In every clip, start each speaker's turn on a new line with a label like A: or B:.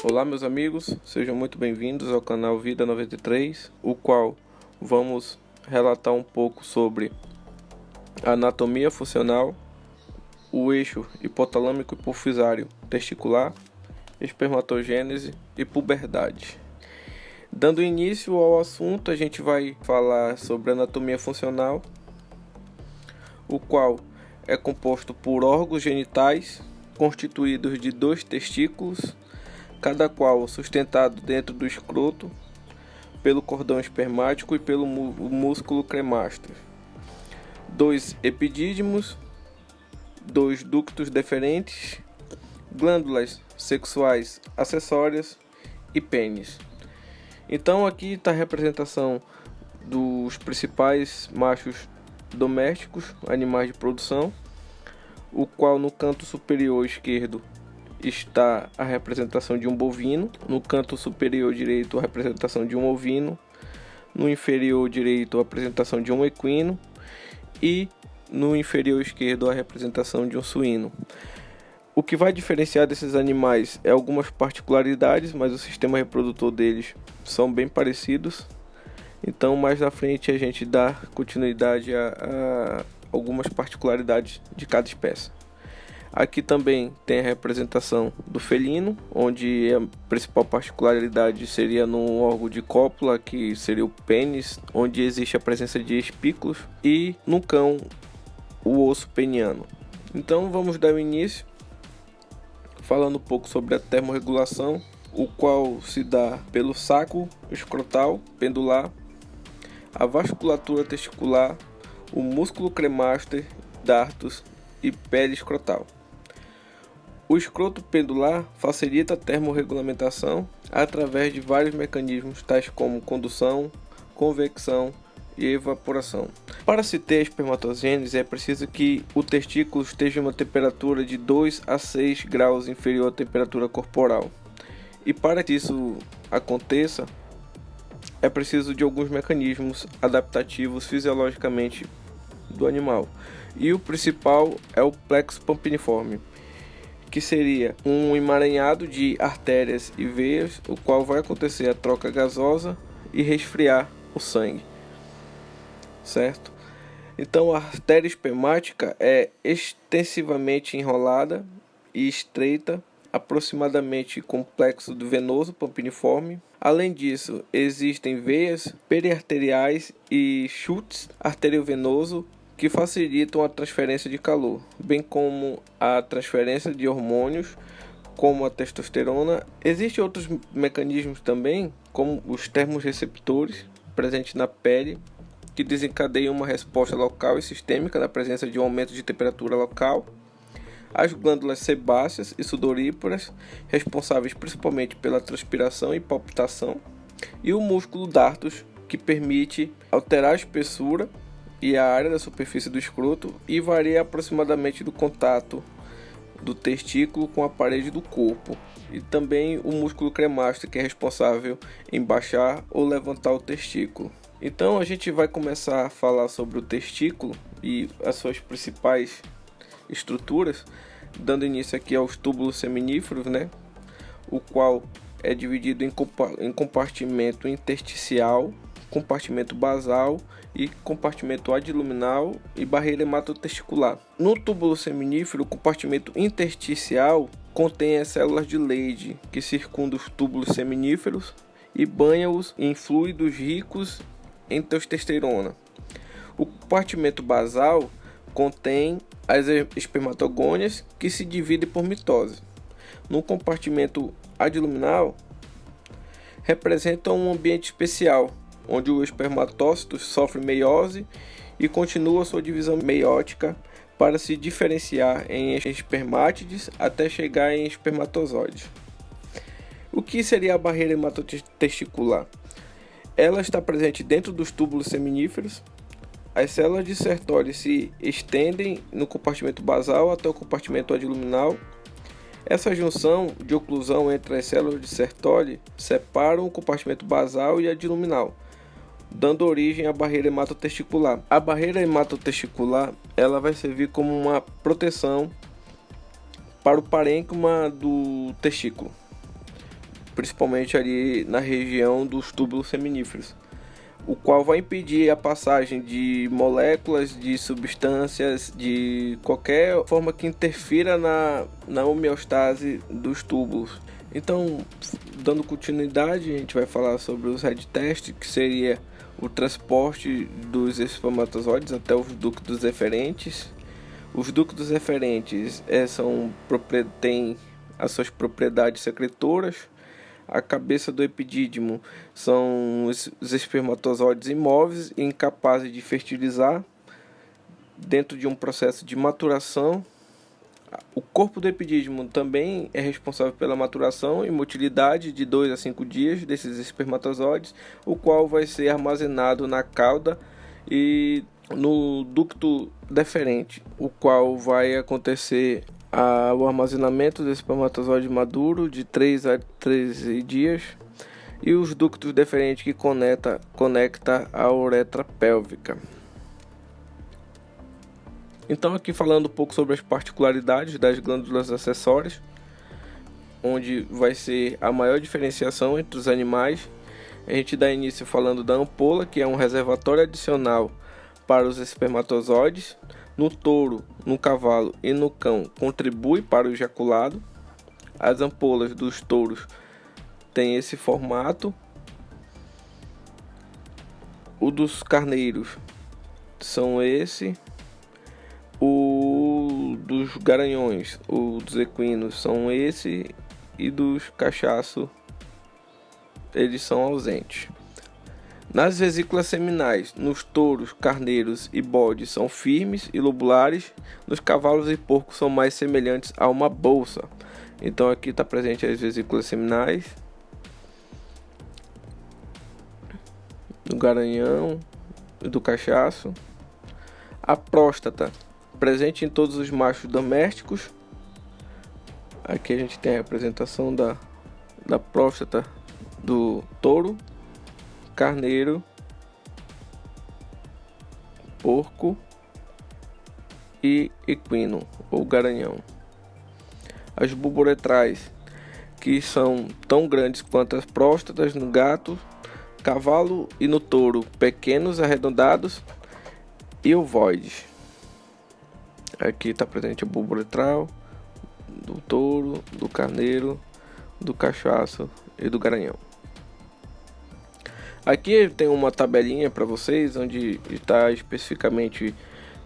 A: Olá meus amigos, sejam muito bem-vindos ao canal Vida 93, o qual vamos relatar um pouco sobre a anatomia funcional, o eixo hipotalâmico hipofisário testicular, espermatogênese e puberdade. Dando início ao assunto, a gente vai falar sobre a anatomia funcional, o qual é composto por órgãos genitais constituídos de 2 testículos, cada qual sustentado dentro do escroto pelo cordão espermático e pelo músculo cremaster, 2 epidídimos, 2 ductos deferentes, glândulas sexuais acessórias e pênis. Então aqui está a representação dos principais machos domésticos, animais de produção, o qual no canto superior esquerdo está a representação de um bovino, no canto superior direito a representação de um ovino, no inferior direito a apresentação de um equino e no inferior esquerdo a representação de um suíno. O que vai diferenciar desses animais é algumas particularidades, mas o sistema reprodutor deles são bem parecidos. Então mais na frente a gente dá continuidade a algumas particularidades de cada espécie. Aqui também tem a representação do felino, onde a principal particularidade seria no órgão de cópula, que seria o pênis, onde existe a presença de espículos, e no cão, o osso peniano. Então vamos dar o início falando um pouco sobre a termorregulação, o qual se dá pelo saco escrotal pendular, a vasculatura testicular, o músculo cremaster, dartos e pele escrotal. O escroto pendular facilita a termorregulamentação através de vários mecanismos, tais como condução, convecção e evaporação. Para se ter a espermatogênese, é preciso que o testículo esteja em uma temperatura de 2 a 6 graus inferior à temperatura corporal. E para que isso aconteça, é preciso de alguns mecanismos adaptativos fisiologicamente do animal. E o principal é o plexo pampiniforme, que seria um emaranhado de artérias e veias, o qual vai acontecer a troca gasosa e resfriar o sangue, certo? Então a artéria espermática é extensivamente enrolada e estreita, aproximadamente com o plexo venoso pampiniforme. Além disso, existem veias periarteriais e chutes arteriovenoso que facilitam a transferência de calor, bem como a transferência de hormônios, como a testosterona. Existem outros mecanismos também, como os termorreceptores presentes na pele, que desencadeiam uma resposta local e sistêmica na presença de um aumento de temperatura local. As glândulas sebáceas e sudoríparas, responsáveis principalmente pela transpiração e palpitação. E o músculo dartos, que permite alterar a espessura e a área da superfície do escroto e varia aproximadamente do contato do testículo com a parede do corpo. E também o músculo cremaster, que é responsável em baixar ou levantar o testículo. Então a gente vai começar a falar sobre o testículo e as suas principais estruturas, dando início aqui aos túbulos seminíferos, o qual é dividido em compartimento intersticial, compartimento basal e compartimento adiluminal e barreira hematotesticular. No túbulo seminífero, o compartimento intersticial contém as células de Leydig, que circundam os túbulos seminíferos e banham-os em fluidos ricos em testosterona. O compartimento basal contém as espermatogônias, que se dividem por mitose. No compartimento adiluminal, representa um ambiente especial, onde o espermatócito sofre meiose e continua sua divisão meiótica para se diferenciar em espermátides até chegar em espermatozoides. O que seria a barreira hematotesticular? Ela está presente dentro dos túbulos seminíferos. As células de Sertoli se estendem no compartimento basal até o compartimento adiluminal. Essa junção de oclusão entre as células de Sertoli separam o compartimento basal e adiluminal, dando origem à barreira hematotesticular. A barreira hematotesticular ela vai servir como uma proteção para o parênquima do testículo. principalmente ali na região dos túbulos seminíferos, o qual vai impedir a passagem de moléculas, de substâncias, de qualquer forma que interfira na homeostase dos túbulos. Então, dando continuidade, a gente vai falar sobre os head test, que seria o transporte dos espermatozoides até os ductos eferentes. Os ductos eferentes têm as suas propriedades secretoras. A cabeça do epidídimo são os espermatozoides imóveis e incapazes de fertilizar dentro de um processo de maturação. O corpo do epidídimo também é responsável pela maturação e motilidade de 2 a 5 dias desses espermatozoides, o qual vai ser armazenado na cauda e no ducto deferente, o qual vai acontecer o armazenamento do espermatozoide maduro de 3 a 13 dias e os ductos deferentes que conecta a uretra pélvica. Então, aqui falando um pouco sobre as particularidades das glândulas acessórias, onde vai ser a maior diferenciação entre os animais. A gente dá início falando da ampola, que é um reservatório adicional para os espermatozoides. No touro, no cavalo e no cão contribui para o ejaculado. As ampolas dos touros têm esse formato. O dos carneiros são esse. O dos garanhões, o dos equinos são esse. E dos cachaços, eles são ausentes. Nas vesículas seminais, nos touros, carneiros e bodes são firmes e lobulares. Nos cavalos e porcos são mais semelhantes a uma bolsa. Então aqui está presente as vesículas seminais, do garanhão e do cachaço. A próstata, presente em todos os machos domésticos. Aqui a gente tem a representação da próstata do touro, carneiro, porco e equino ou garanhão. As bulboretrais, que são tão grandes quanto as próstatas no gato, cavalo e no touro, pequenos, arredondados e ovoides. Aqui está presente a bulboretral do touro, do carneiro, do cachaço e do garanhão. Aqui tem uma tabelinha para vocês, onde está especificamente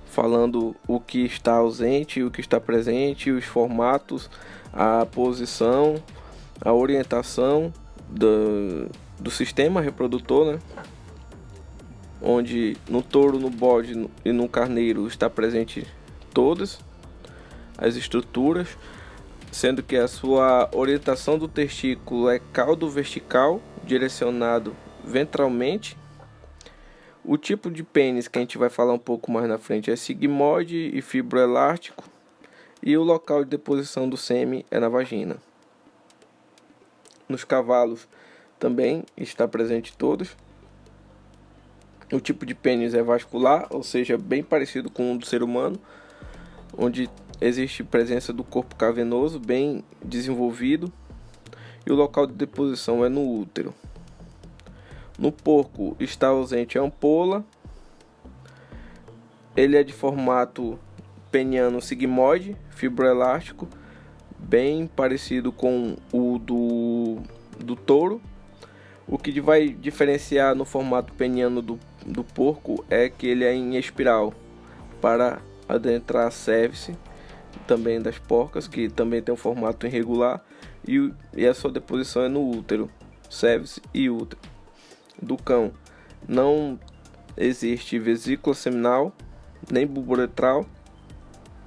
A: falando o que está ausente, o que está presente, os formatos, a posição, a orientação do sistema reprodutor, né? Onde no touro, no bode e no carneiro está presente todas as estruturas, sendo que a sua orientação do testículo é caudo vertical, direcionado ventralmente. O tipo de pênis que a gente vai falar um pouco mais na frente é sigmoide e fibroelástico, e o local de deposição do sêmen é na vagina. Nos cavalos também está presente todos. O tipo de pênis é vascular, ou seja, bem parecido com o do ser humano, onde existe presença do corpo cavernoso bem desenvolvido, e o local de deposição é no útero. No porco está ausente a ampola. Ele é de formato peniano sigmoide, fibroelástico, bem parecido com o do touro. O que vai diferenciar no formato peniano do porco é que ele é em espiral para adentrar a cervice, também das porcas, que também tem um formato irregular, e a sua deposição é no útero, cervice e útero. Do cão não existe vesícula seminal nem bulboretral,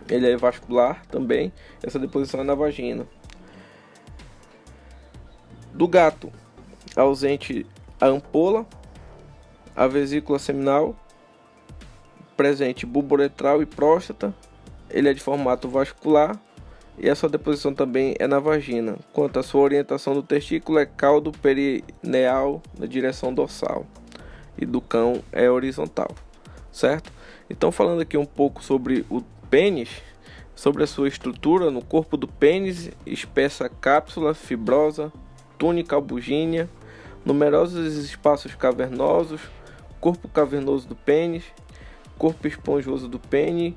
A: ele é vascular também, essa deposição é na vagina. Do gato, ausente a ampola, a vesícula seminal, presente bulboretral e próstata, ele é de formato vascular e a sua deposição também é na vagina. Quanto à sua orientação do testículo, é caudo perineal na direção dorsal, e do cão é horizontal, certo? Então, falando aqui um pouco sobre o pênis, sobre a sua estrutura. No corpo do pênis, espessa cápsula fibrosa, túnica albugínea, numerosos espaços cavernosos, corpo cavernoso do pênis, corpo esponjoso do pênis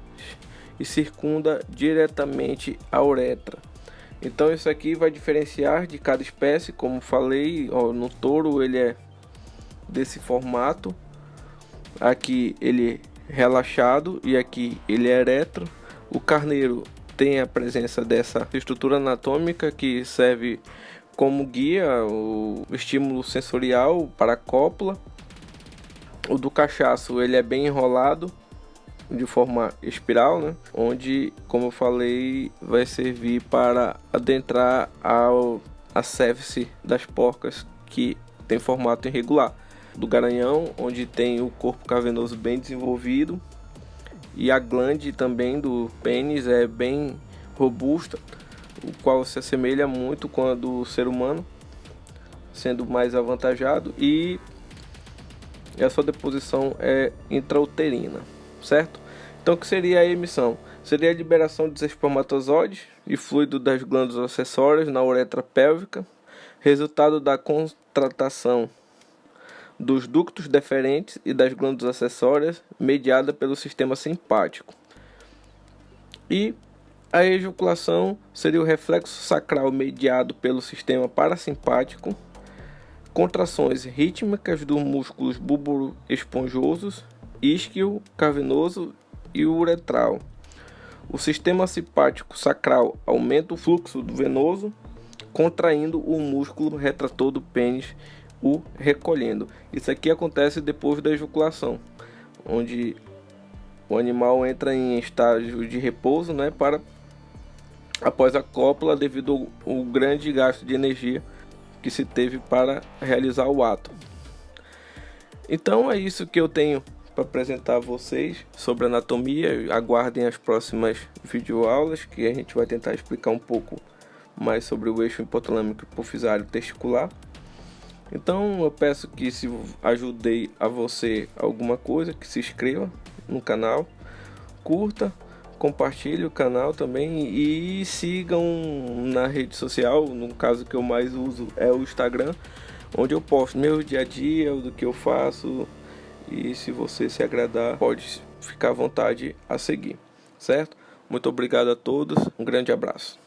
A: e circunda diretamente a uretra. Então isso aqui vai diferenciar de cada espécie, como falei, no touro ele é desse formato, aqui ele é relaxado e aqui ele é eretro. O carneiro tem a presença dessa estrutura anatômica que serve como guia, o estímulo sensorial para a cópula. O do cachaço ele é bem enrolado de forma espiral, né? Onde, como eu falei, vai servir para adentrar a cervice das porcas, que tem formato irregular. Do garanhão, onde tem o corpo cavernoso bem desenvolvido, e a glande também do pênis é bem robusta, o qual se assemelha muito com a do ser humano, sendo mais avantajado, e a sua deposição é intrauterina, certo? Então o que seria a emissão? Seria a liberação dos espermatozoides e fluido das glândulas acessórias na uretra pélvica, resultado da contratação dos ductos deferentes e das glândulas acessórias, mediada pelo sistema simpático. E a ejaculação seria o reflexo sacral mediado pelo sistema parasimpático, contrações rítmicas dos músculos bulbo-esponjosos, isquio, cavernoso e uretral. O sistema simpático sacral aumenta o fluxo venoso, contraindo o músculo retrator do pênis, o recolhendo. Isso aqui acontece depois da ejaculação, onde o animal entra em estágio de repouso, né, após a cópula, devido ao grande gasto de energia que se teve para realizar o ato. Então é isso que eu tenho para apresentar a vocês sobre anatomia. Aguardem as próximas videoaulas, que a gente vai tentar explicar um pouco mais sobre o eixo hipotalâmico hipofisário testicular. Então eu peço que, se ajudei a você alguma coisa, que se inscreva no canal, curta, compartilhe o canal também e sigam na rede social. No caso que eu mais uso é o Instagram, onde eu posto meu dia a dia, do que eu faço, e se você se agradar, pode ficar à vontade a seguir, certo? Muito obrigado a todos, um grande abraço.